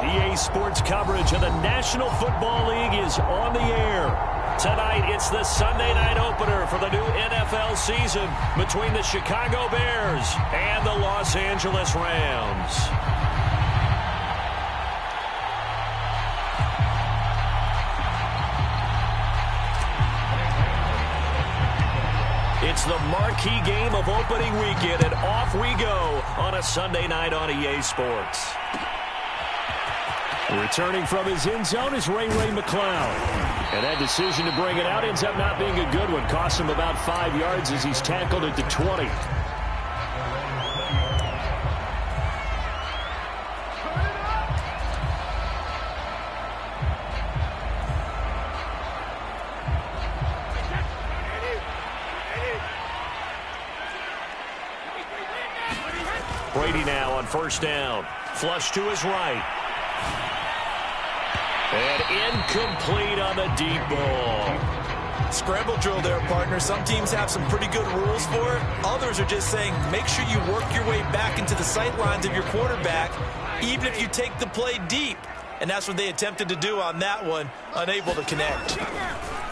EA Sports coverage of the National Football League is on the air. Tonight, it's the Sunday night opener for the new NFL season between the Chicago Bears and the Los Angeles Rams. It's the marquee game of opening weekend, and off we go on a Sunday night on EA Sports. Returning from his end zone is Ray McCloud. And that decision to bring it out ends up not being a good one. Cost him about 5 yards as he's tackled at the 20. Brady now on first down. Flush to his right. And incomplete on the deep ball. Scramble drill there, partner. Some teams have some pretty good rules for it. Others are just saying, make sure you work your way back into the sight lines of your quarterback, even if you take the play deep. And that's what they attempted to do on that one, unable to connect.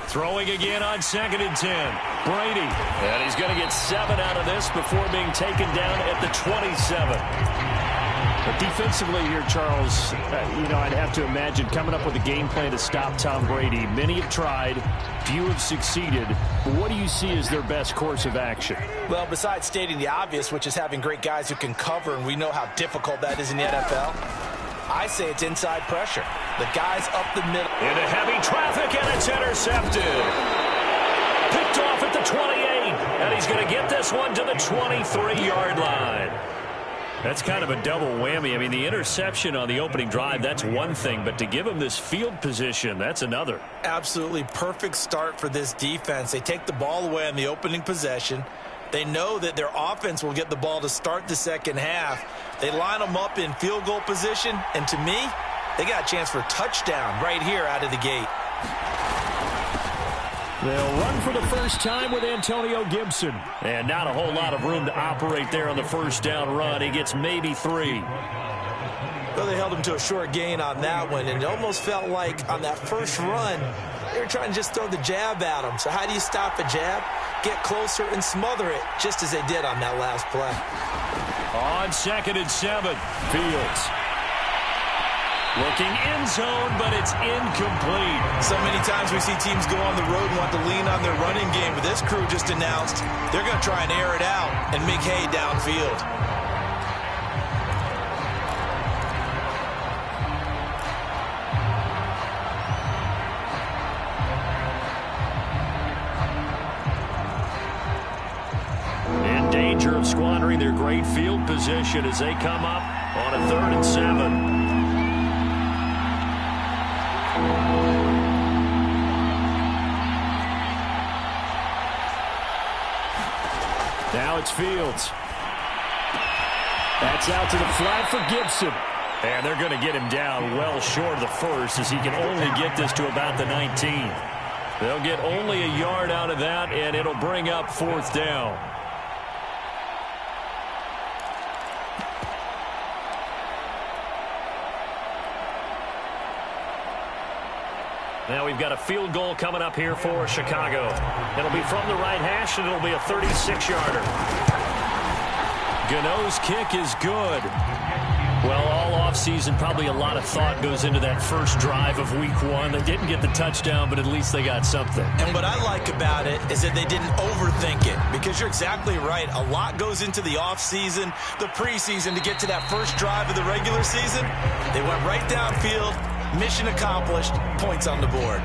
Throwing again on 2nd and 10. Brady. And he's going to get 7 out of this before being taken down at the 27. But defensively here, Charles, I'd have to imagine coming up with a game plan to stop Tom Brady. Many have tried. Few have succeeded. But what do you see as their best course of action? Well, besides stating the obvious, which is having great guys who can cover, and we know how difficult that is in the NFL, I say it's inside pressure. The guys up the middle. Into heavy traffic, and it's intercepted. Picked off at the 28. And he's going to get this one to the 23-yard line. That's kind of a double whammy. I mean, the interception on the opening drive, that's one thing. But to give him this field position, that's another. Absolutely perfect start for this defense. They take the ball away on the opening possession. They know that their offense will get the ball to start the second half. They line them up in field goal position. And to me, they got a chance for a touchdown right here out of the gate. They'll run for the first time with Antonio Gibson. And not a whole lot of room to operate there on the first down run. He gets maybe 3. Well, they held him to a short gain on that one, and it almost felt like on that first run, they were trying to just throw the jab at him. So how do you stop a jab? Get closer and smother it, just as they did on that last play. On 2nd and 7, Fields. Looking end zone, but it's incomplete. So many times we see teams go on the road and want to lean on their running game, but this crew just announced they're going to try and air it out and make hay downfield. In danger of squandering their great field position as they come up on a 3rd and 7. Now it's Fields. That's out to the flat for Gibson. And they're going to get him down well short of the first as he can only get this to about the 19. They'll get only a yard out of that, and it'll bring up 4th down. Now we've got a field goal coming up here for Chicago. It'll be from the right hash, and it'll be a 36-yarder. Gano's kick is good. Well, all offseason, probably a lot of thought goes into that first drive of Week 1. They didn't get the touchdown, but at least they got something. And what I like about it is that they didn't overthink it, because you're exactly right. A lot goes into the offseason, the preseason, to get to that first drive of the regular season. They went right downfield. Mission accomplished. Points on the board.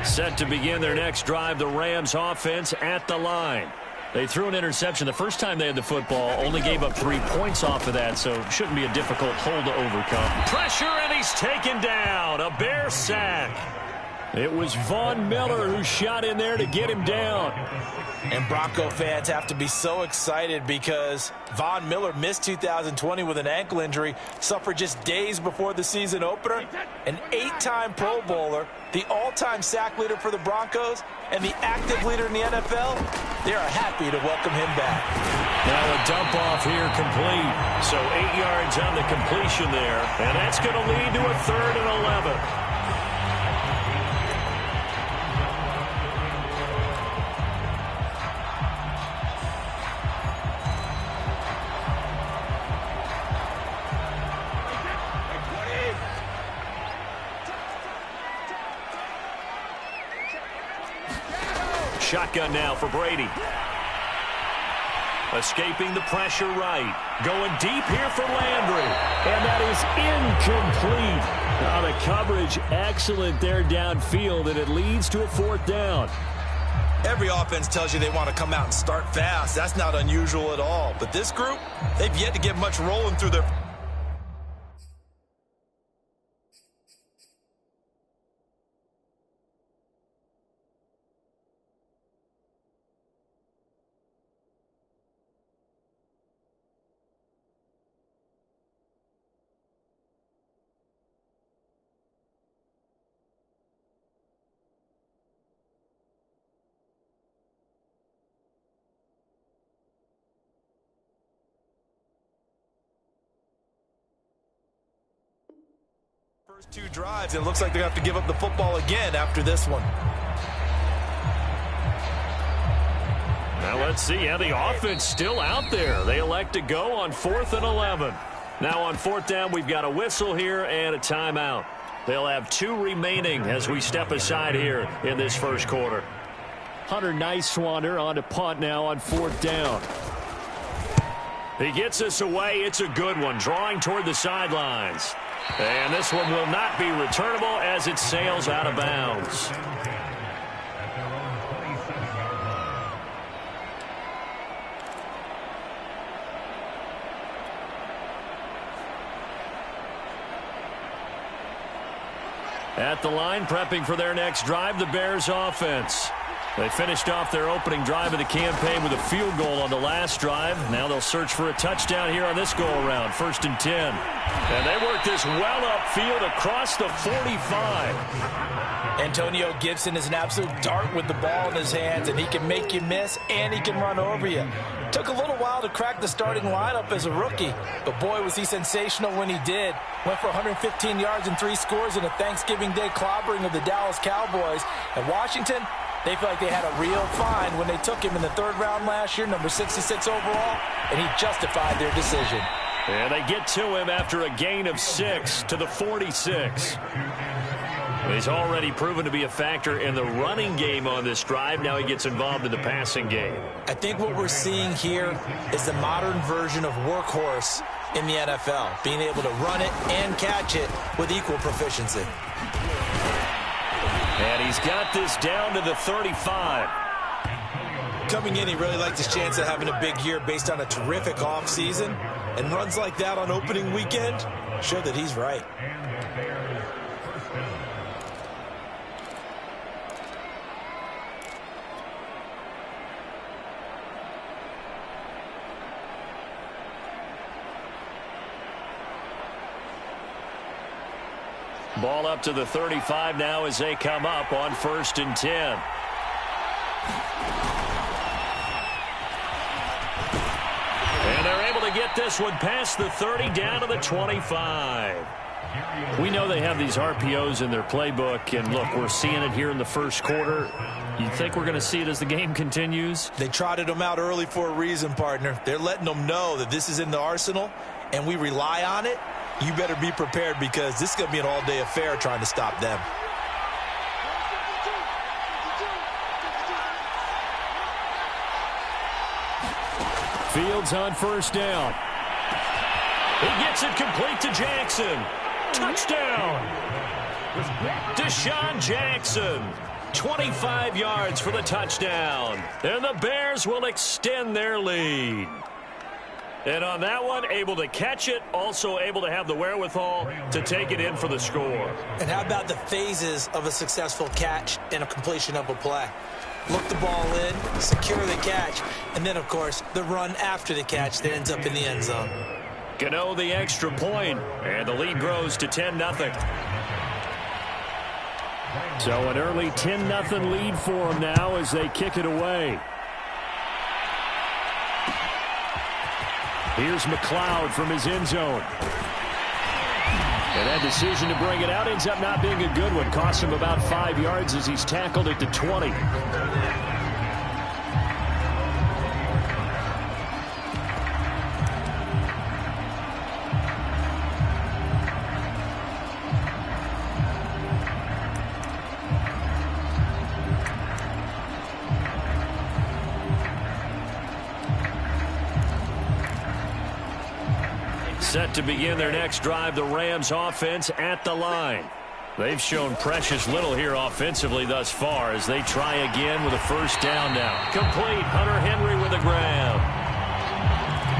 Set to begin their next drive, the Rams offense at the line. They threw an interception the first time they had the football, only gave up 3 points off of that, so it shouldn't be a difficult hole to overcome. Pressure, and he's taken down. A Bear sack. It was Von Miller who shot in there to get him down. And Bronco fans have to be so excited because Von Miller missed 2020 with an ankle injury, suffered just days before the season opener. An 8-time Pro Bowler, the all-time sack leader for the Broncos, and the active leader in the NFL. They are happy to welcome him back. Now a dump off here complete. So 8 yards on the completion there. And that's going to lead to a 3rd and 11. Shotgun now for Brady. Escaping the pressure right. Going deep here for Landry. And that is incomplete. Now the coverage excellent there downfield, and it leads to a 4th down. Every offense tells you they want to come out and start fast. That's not unusual at all. But this group, they've yet to get much rolling through their... First 2 drives, and it looks like they're going to have to give up the football again after this one. Now let's see how the offense still out there. They elect to go on 4th and 11. Now on 4th down, we've got a whistle here and a timeout. They'll have 2 remaining as we step aside here in this first quarter. Hunter Nicewander on to punt now on 4th down. He gets us away. It's a good one, drawing toward the sidelines. And this one will not be returnable as it sails out of bounds. At the line, prepping for their next drive, the Bears offense. They finished off their opening drive of the campaign with a field goal on the last drive. Now they'll search for a touchdown here on this go-around, 1st and 10. And they work this well upfield across the 45. Antonio Gibson is an absolute dart with the ball in his hands, and he can make you miss, and he can run over you. Took a little while to crack the starting lineup as a rookie, but boy, was he sensational when he did. Went for 115 yards and 3 scores in a Thanksgiving Day clobbering of the Dallas Cowboys. And Washington, they feel like they had a real find when they took him in the 3rd round last year, number 66 overall, and he justified their decision. And they get to him after a gain of 6 to the 46. He's already proven to be a factor in the running game on this drive. Now he gets involved in the passing game. I think what we're seeing here is the modern version of workhorse in the NFL, being able to run it and catch it with equal proficiency. And he's got this down to the 35. Coming in, he really liked his chance of having a big year based on a terrific offseason. And runs like that on opening weekend show that he's right. Ball up to the 35 now as they come up on 1st and 10. And they're able to get this one past the 30 down to the 25. We know they have these RPOs in their playbook, and look, we're seeing it here in the first quarter. You think we're going to see it as the game continues? They trotted them out early for a reason, partner. They're letting them know that this is in the arsenal, and we rely on it. You better be prepared because this is going to be an all-day affair trying to stop them. Fields on 1st down. He gets it complete to Jackson. Touchdown. Deshaun Jackson. 25 yards for the touchdown. And the Bears will extend their lead. And on that one, able to catch it, also able to have the wherewithal to take it in for the score. And how about the phases of a successful catch and a completion of a play? Look the ball in, secure the catch, and then, of course, the run after the catch that ends up in the end zone. Gano the extra point, and the lead grows to 10-0. So an early 10-0 lead for them now as they kick it away. Here's McLeod from his end zone. And that decision to bring it out ends up not being a good one. Cost him about 5 yards as he's tackled it to 20. Set to begin their next drive, the Rams offense at the line. They've shown precious little here offensively thus far as they try again with a first down now. Complete. Hunter Henry with a grab.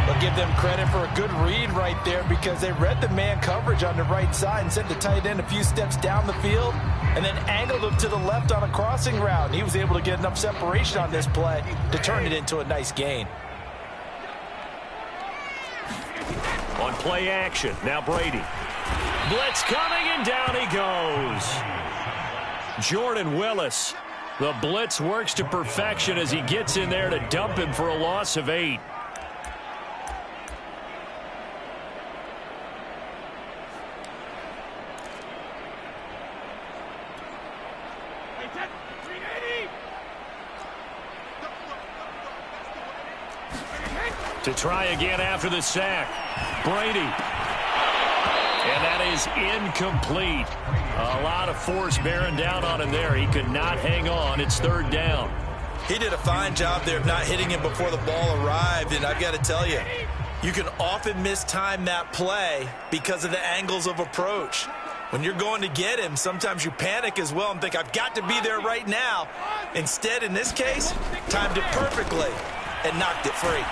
I'll give them credit for a good read right there because they read the man coverage on the right side and sent the tight end a few steps down the field and then angled him to the left on a crossing route. And he was able to get enough separation on this play to turn it into a nice gain. On play action, now Brady. Blitz coming, and down he goes. Jordan Willis. The blitz works to perfection as he gets in there to dump him for a loss of 8. To try again after the sack. Brady. And that is incomplete. A lot of force bearing down on him there. He could not hang on. It's third down. He did a fine job there of not hitting him before the ball arrived. And I've got to tell you, you can often mistime that play because of the angles of approach. When you're going to get him, sometimes you panic as well and think, I've got to be there right now. Instead, in this case, timed it perfectly and knocked it free.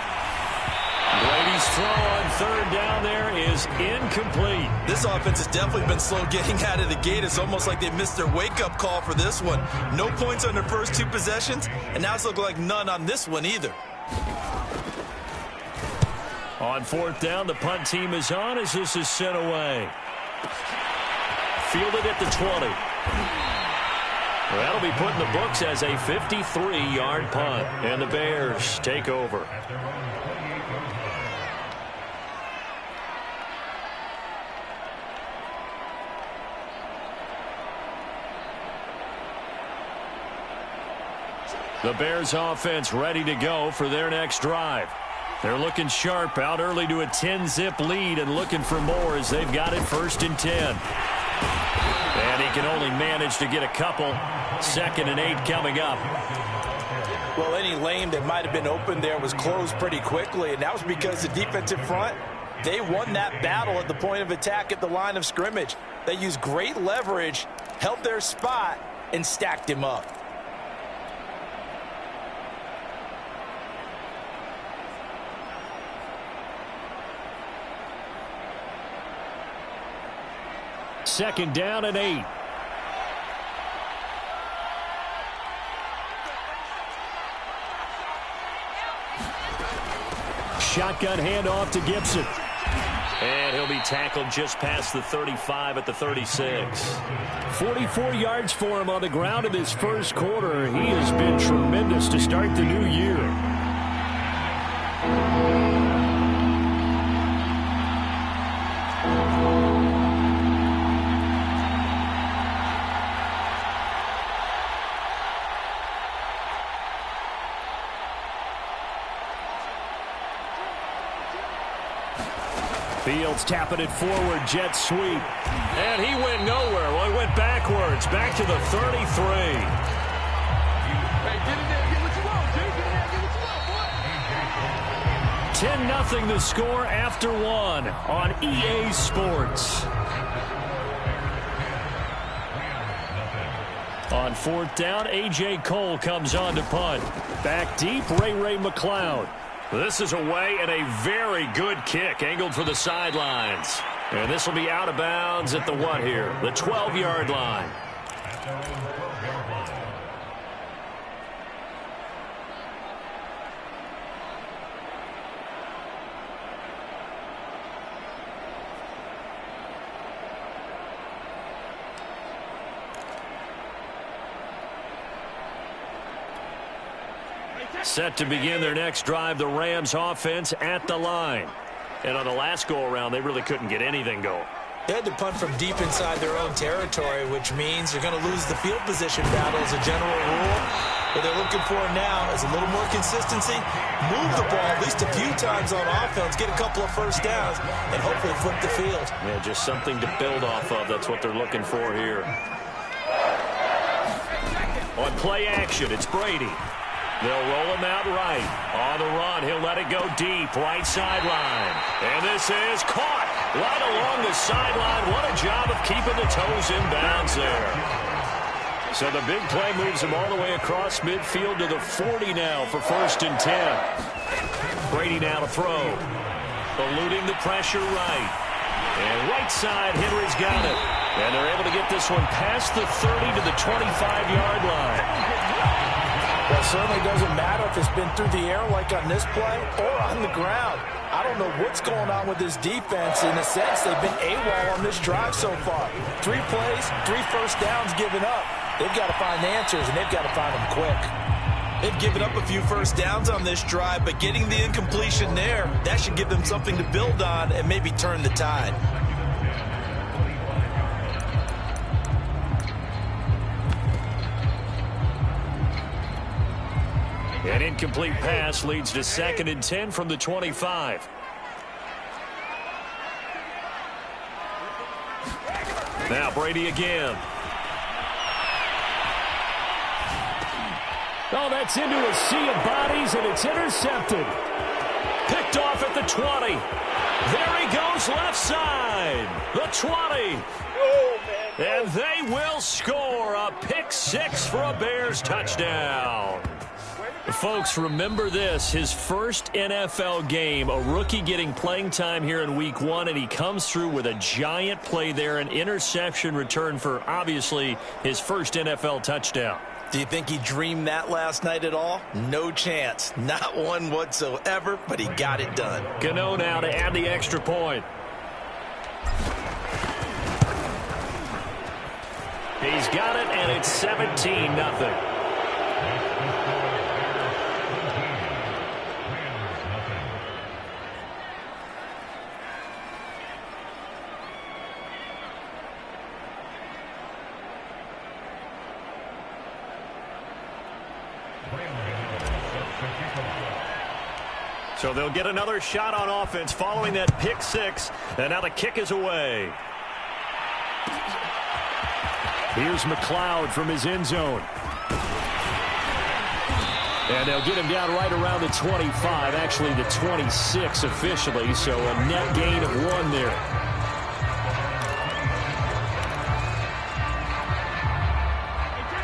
Brady's throw on third down there is incomplete. This offense has definitely been slow getting out of the gate. It's almost like they missed their wake-up call for this one. No points on their first 2 possessions, and now it's looking like none on this one either. On fourth down, the punt team is on as this is sent away. Fielded at the 20. That'll be put in the books as a 53-yard punt, and the Bears take over. The Bears offense ready to go for their next drive. They're looking sharp, out early to a 10-zip lead and looking for more as they've got it 1st and 10. And he can only manage to get a couple. 2nd and 8 coming up. Well, any lane that might have been open there was closed pretty quickly, and that was because the defensive front, they won that battle at the point of attack at the line of scrimmage. They used great leverage, held their spot, and stacked him up. Second down and 8. Shotgun handoff to Gibson. And he'll be tackled just past the 35 at the 36. 44 yards for him on the ground in this first quarter. He has been tremendous to start the new year. Fields tapping it forward, jet sweep. And he went nowhere. Well, he went backwards, back to the 33. Hey, get in there, get what you want, Jay. Get in there, get what you want, boy. 10-0 the score after 1 on EA Sports. On fourth down, A.J. Cole comes on to punt. Back deep, Ray McLeod. This is away and a very good kick angled for the sidelines. And this will be out of bounds at the what here? The 12-yard line. Set to begin their next drive, the Rams offense at the line. And on the last go-around, they really couldn't get anything going. They had to punt from deep inside their own territory, which means they're going to lose the field position battle as a general rule. What they're looking for now is a little more consistency, move the ball at least a few times on offense, get a couple of first downs, and hopefully flip the field. Yeah, just something to build off of. That's what they're looking for here. On play action, it's Brady. They'll roll him out right. On the run, he'll let it go deep, right sideline. And this is caught right along the sideline. What a job of keeping the toes in bounds there. So the big play moves him all the way across midfield to the 40 now for 1st and 10. Brady now to throw. Eluding the pressure right. And right side, Henry's got it. And they're able to get this one past the 30 to the 25-yard line. Well, it certainly doesn't matter if it's been through the air like on this play or on the ground. I don't know what's going on with this defense. In a sense, they've been AWOL on this drive so far. 3 plays, 3 first downs given up. They've got to find answers, and they've got to find them quick. They've given up a few first downs on this drive, but getting the incompletion there, that should give them something to build on and maybe turn the tide. An incomplete pass leads to 2nd and 10 from the 25. Now Brady again. Oh, that's into a sea of bodies, and it's intercepted. Picked off at the 20. There he goes left side. The 20. And they will score a pick 6 for a Bears touchdown. Folks, remember this, his first NFL game, a rookie getting playing time here in week 1, and he comes through with a giant play there, an interception return for, obviously, his first NFL touchdown. Do you think he dreamed that last night at all? No chance. Not one whatsoever, but he got it done. Gano now to add the extra point. He's got it, and it's 17-0. So they'll get another shot on offense following that pick 6. And now the kick is away. Here's McLeod from his end zone. And they'll get him down right around the 25, actually the 26 officially. So a net gain of 1 there.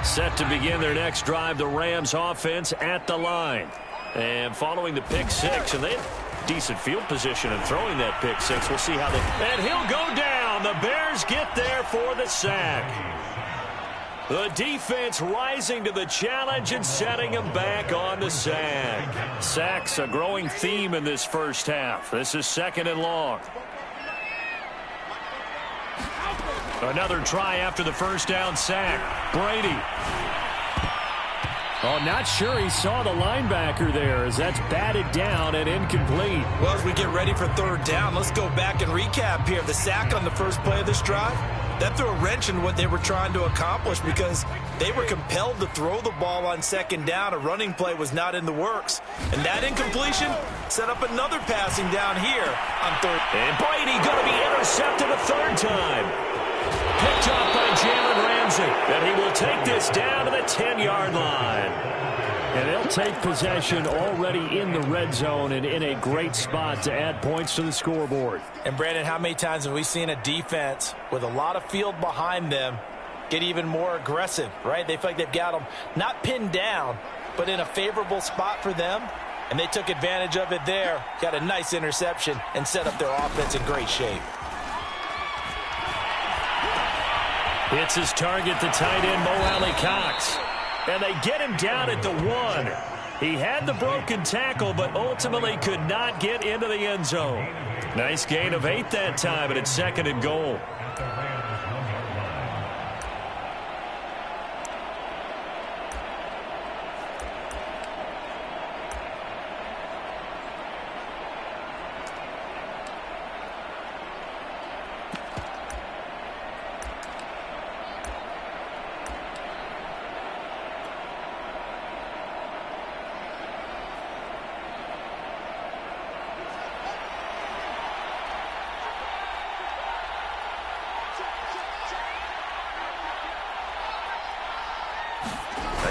Set to begin their next drive, the Rams offense at the line. And following the pick 6, and they have decent field position in throwing that pick 6. We'll see how they... And he'll go down. The Bears get there for the sack. The defense rising to the challenge and setting him back on the sack. Sacks a growing theme in this first half. This is 2nd and long. Another try after the first down sack. Brady. Oh, not sure he saw the linebacker there as that's batted down and incomplete. Well, as we get ready for 3rd down, let's go back and recap here. The sack on the first play of this drive, that threw a wrench in what they were trying to accomplish because they were compelled to throw the ball on 2nd down. A running play was not in the works. And that incompletion set up another passing down here on 3rd. And Brady going to be intercepted a 3rd time. Picked off by Jalen Ramsey. And he will take this down to the 10-yard line. And they'll take possession already in the red zone and in a great spot to add points to the scoreboard. And, Brandon, how many times have we seen a defense with a lot of field behind them get even more aggressive, right? They feel like they've got them not pinned down, but in a favorable spot for them. And they took advantage of it there. Got a nice interception and set up their offense in great shape. It's his target, the tight end, Mo Alley-Cox. And they get him down at the 1. He had the broken tackle, but ultimately could not get into the end zone. Nice gain of 8 that time, and it's 2nd and goal.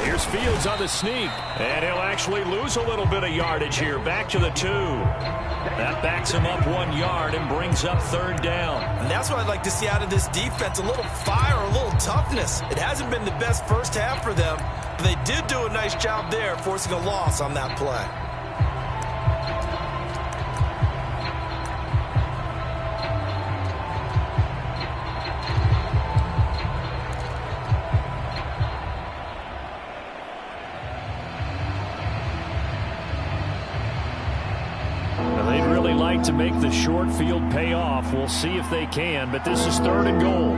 Here's Fields on the sneak, and he'll actually lose a little bit of yardage here. Back to the 2. That backs him up 1 yard and brings up 3rd down. And that's what I'd like to see out of this defense, a little fire, a little toughness. It hasn't been the best first half for them, but they did do a nice job there, forcing a loss on that play. To make the short field pay off. We'll see if they can, but this is 3rd and goal.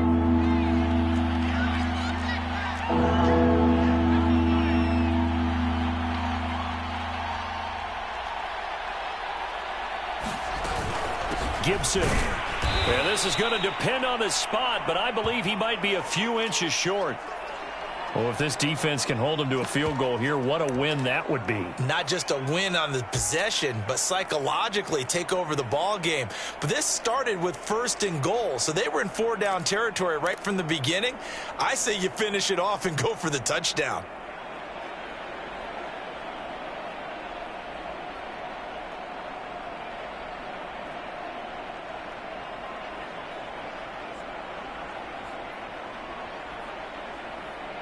Gibson. And this is going to depend on his spot, but I believe he might be a few inches short. Well, if this defense can hold him to a field goal here, what a win that would be. Not just a win on the possession, but psychologically take over the ball game. But this started with 1st and goal, so they were in 4-down territory right from the beginning. I say you finish it off and go for the touchdown.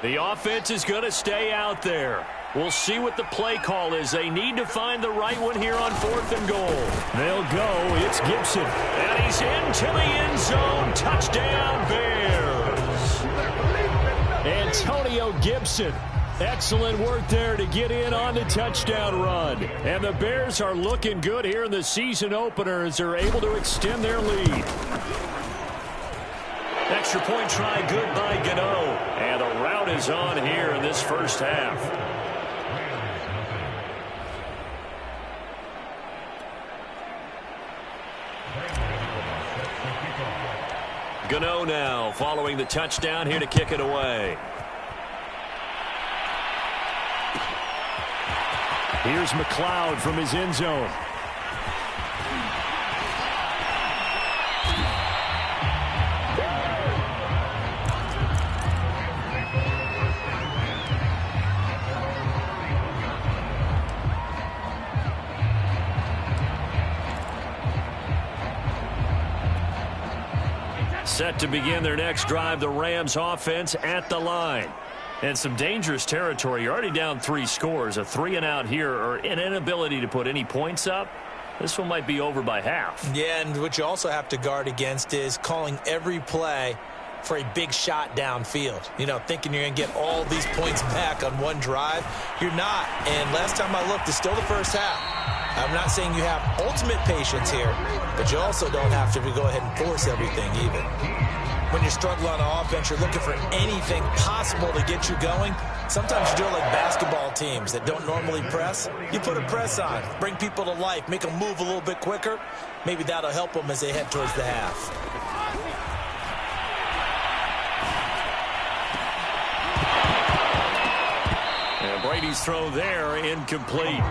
The offense is going to stay out there. We'll see what the play call is. They need to find the right one here on 4th and goal. They'll go. It's Gibson. And he's into the end zone. Touchdown, Bears. Antonio Gibson. Excellent work there to get in on the touchdown run. And the Bears are looking good here in the season opener as they're able to extend their lead. Extra point try good by Gano. And the rout is on here in this first half. Gano now following the touchdown here to kick it away. Here's McLeod from his end zone. Set to begin their next drive, the Rams offense at the line. And some dangerous territory. You're already down 3 scores. A 3-and-out here or an inability to put any points up. This one might be over by half. Yeah, and what you also have to guard against is calling every play for a big shot downfield. You know, thinking you're going to get all these points back on one drive. You're not. And last time I looked, it's still the first half. I'm not saying you have ultimate patience here, but you also don't have to go ahead and force everything either. When you're struggling on offense, you're looking for anything possible to get you going. Sometimes you do it like basketball teams that don't normally press. You put a press on, bring people to life, make them move a little bit quicker. Maybe that'll help them as they head towards the half. And Brady's throw there, incomplete.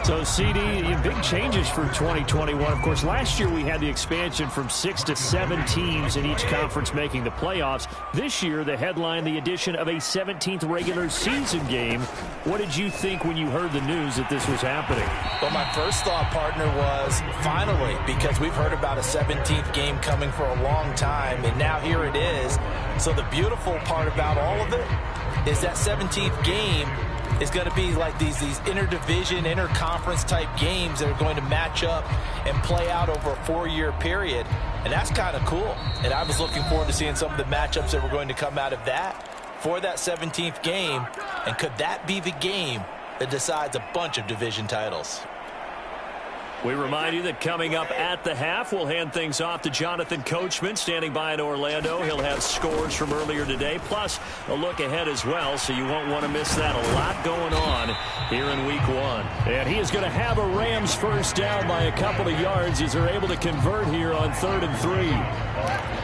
So, CD, big changes for 2021. Of course, last year we had the expansion from 6 to 7 teams in each conference making the playoffs. This year, the headline, the addition of a 17th regular season game. What did you think when you heard the news that this was happening? Well, my first thought, partner, was finally, because we've heard about a 17th game coming for a long time, and now here it is. So the beautiful part about all of it is that 17th game is going to be like these interdivision, interconference type games that are going to match up and play out over a 4-year period. And that's kind of cool. And I was looking forward to seeing some of the matchups that were going to come out of that for that 17th game. And could that be the game that decides a bunch of division titles? We remind you that coming up at the half, we'll hand things off to Jonathan Coachman, standing by in Orlando. He'll have scores from earlier today, plus a look ahead as well, so you won't want to miss that. A lot going on here in Week 1. And he is going to have a Rams first down by a couple of yards as they're able to convert here on 3rd and 3.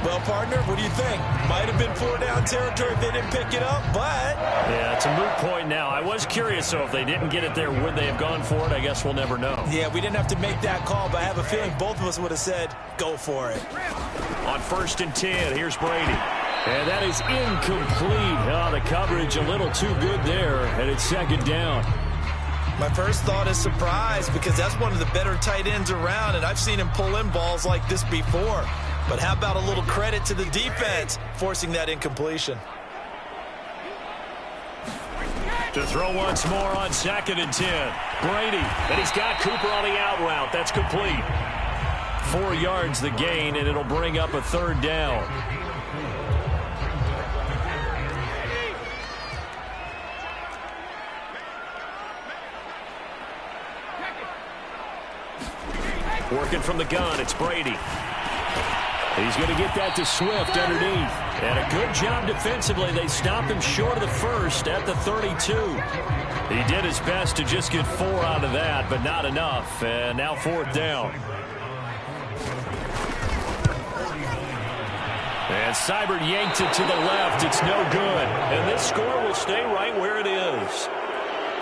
Well, partner, what do you think? Might have been 4-down territory if they didn't pick it up, but... Yeah, it's a moot point now. I was curious, so if they didn't get it there, would they have gone for it? I guess we'll never know. Yeah, we didn't have to make that call, but I have a feeling both of us would have said, go for it. On 1st and 10, here's Brady. And that is incomplete. Oh, the coverage a little too good there, and it's 2nd down. My first thought is surprise, because that's one of the better tight ends around, and I've seen him pull in balls like this before. But how about a little credit to the defense forcing that incompletion? To throw once more on 2nd and 10. Brady, and he's got Cooper on the out route. That's complete. 4 yards the gain, and it'll bring up a 3rd down. Working from the gun, it's Brady. He's going to get that to Swift underneath. And a good job defensively. They stopped him short of the first at the 32. He did his best to just get 4 out of that, but not enough. And now 4th down. And Seibert yanked it to the left. It's no good. And this score will stay right where it is.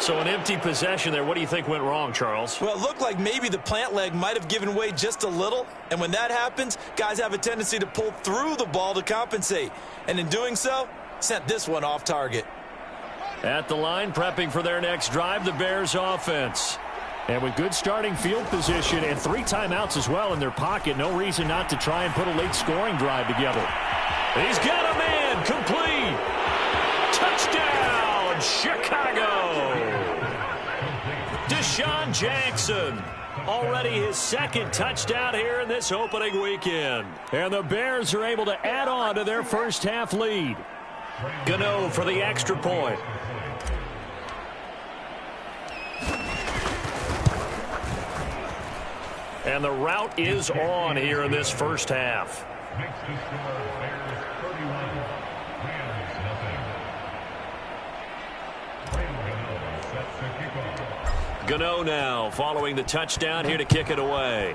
So an empty possession there. What do you think went wrong, Charles? Well, it looked like maybe the plant leg might have given way just a little. And when that happens, guys have a tendency to pull through the ball to compensate. And in doing so, sent this one off target. At the line, prepping for their next drive, the Bears offense. And with good starting field position and 3 timeouts as well in their pocket, no reason not to try and put a late scoring drive together. He's got a man, complete. Touchdown, Chicago. Deshaun Jackson, already his 2nd touchdown here in this opening weekend. And the Bears are able to add on to their first half lead. Gano for the extra point. And the route is on here in this first half. Gano now following the touchdown here to kick it away.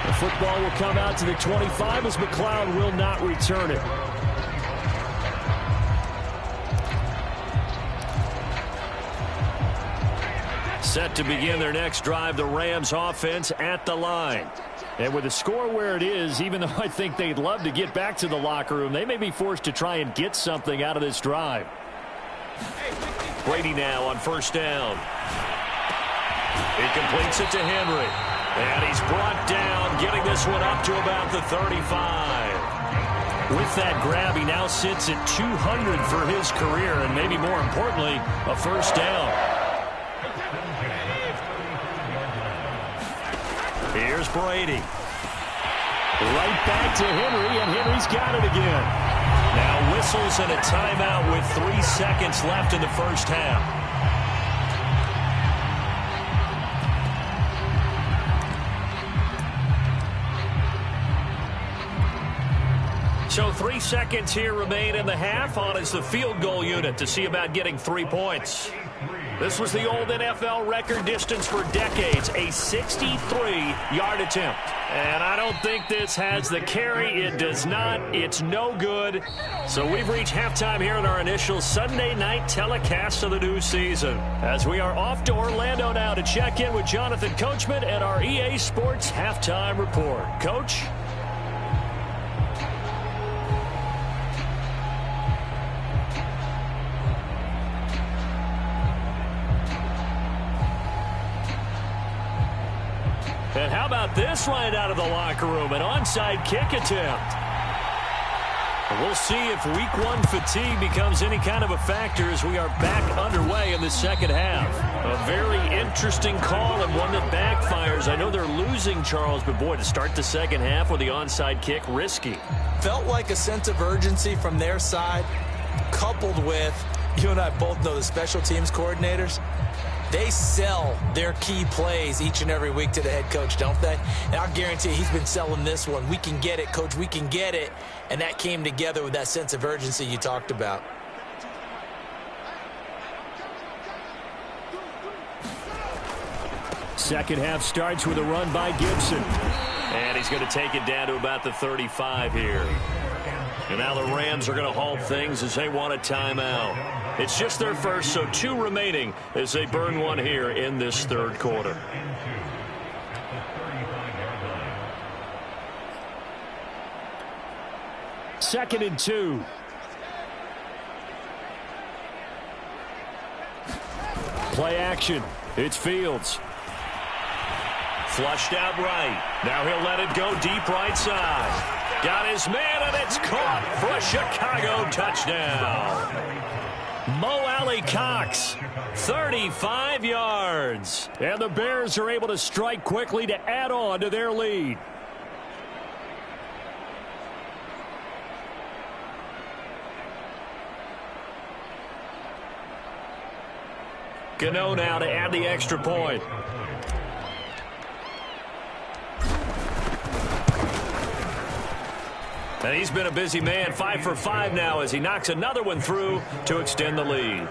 The football will come out to the 25 as McLeod will not return it. Set to begin their next drive, the Rams offense at the line. And with the score where it is, even though I think they'd love to get back to the locker room, they may be forced to try and get something out of this drive. Brady now on 1st down. He completes it to Henry. And he's brought down, getting this one up to about the 35. With that grab, he now sits at 200 for his career, and maybe more importantly, a 1st down. Here's Brady. Right back to Henry, and Henry's got it again. Now whistles and a timeout with 3 seconds left in the first half. So 3 seconds here remain in the half. On is the field goal unit to see about getting 3 points. This was the old NFL record distance for decades, a 63-yard attempt. And I don't think this has the carry. It does not. It's no good. So we've reached halftime here in our initial Sunday night telecast of the new season. As we are off to Orlando now to check in with Jonathan Coachman and our EA Sports halftime report. Coach? And how about this right out of the locker room? An onside kick attempt. We'll see if week one fatigue becomes any kind of a factor as we are back underway in the second half. A very interesting call and one that backfires. I know they're losing, Charles, but boy, to start the second half with the onside kick, risky. Felt like a sense of urgency from their side, coupled with, you and I both know the special teams coordinators, they sell their key plays each and every week to the head coach, don't they? And I'll guarantee he's been selling this one. We can get it, coach, we can get it. And that came together with that sense of urgency you talked about. Second half starts with a run by Gibson. And he's going to take it down to about the 35 here. And now the Rams are going to halt things as they want a timeout. It's just their first, so 2 remaining as they burn one here in this third quarter. Second and 2. Play action. It's Fields. Flushed out right. Now he'll let it go deep right side. Got his man, and it's caught for a Chicago touchdown. Mo Alley-Cox, 35 yards. And the Bears are able to strike quickly to add on to their lead. Gano now to add the extra point. And he's been a busy man, 5 for 5 now as he knocks another one through to extend the lead.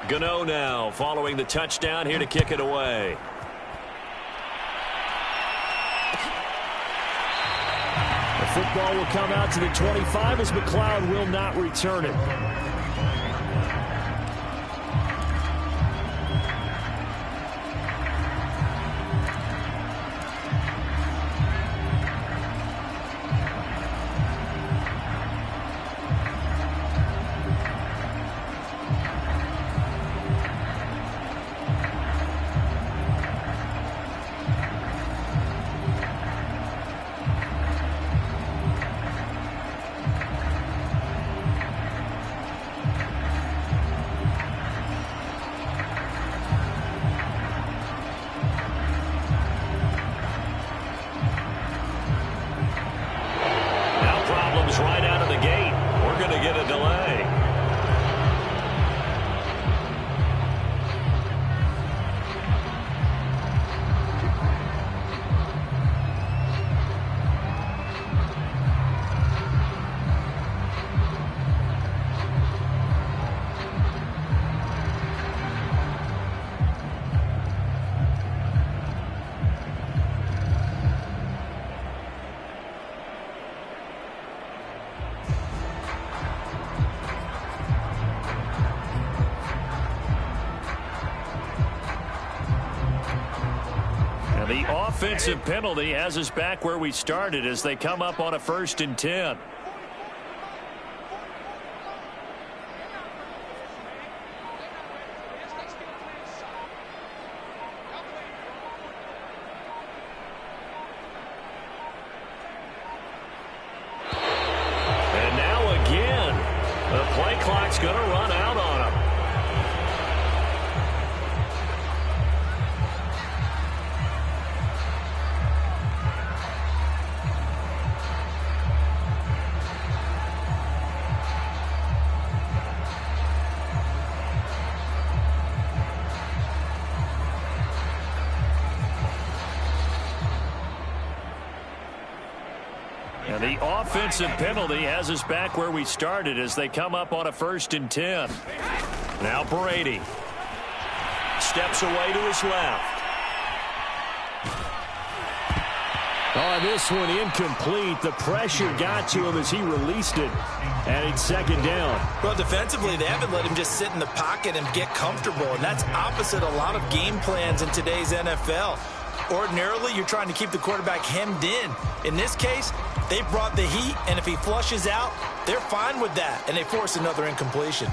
Gano now following the touchdown here to kick it away. The football will come out to the 25 as McLeod will not return it. Right out of the gate. We're going to get a delay. The offensive penalty has us back where we started as they come up on a 1st and 10. And now again, the play clock's going to run out on him. And the offensive penalty has us back where we started as they come up on a 1st and 10. Now Brady steps away to his left. Oh, this one incomplete. The pressure got to him as he released it. And it's second down. Well, defensively, they haven't let him just sit in the pocket and get comfortable, and that's opposite a lot of game plans in today's NFL. Ordinarily, you're trying to keep the quarterback hemmed in. In this case, they brought the heat, and if he flushes out, they're fine with that, and they force another incompletion.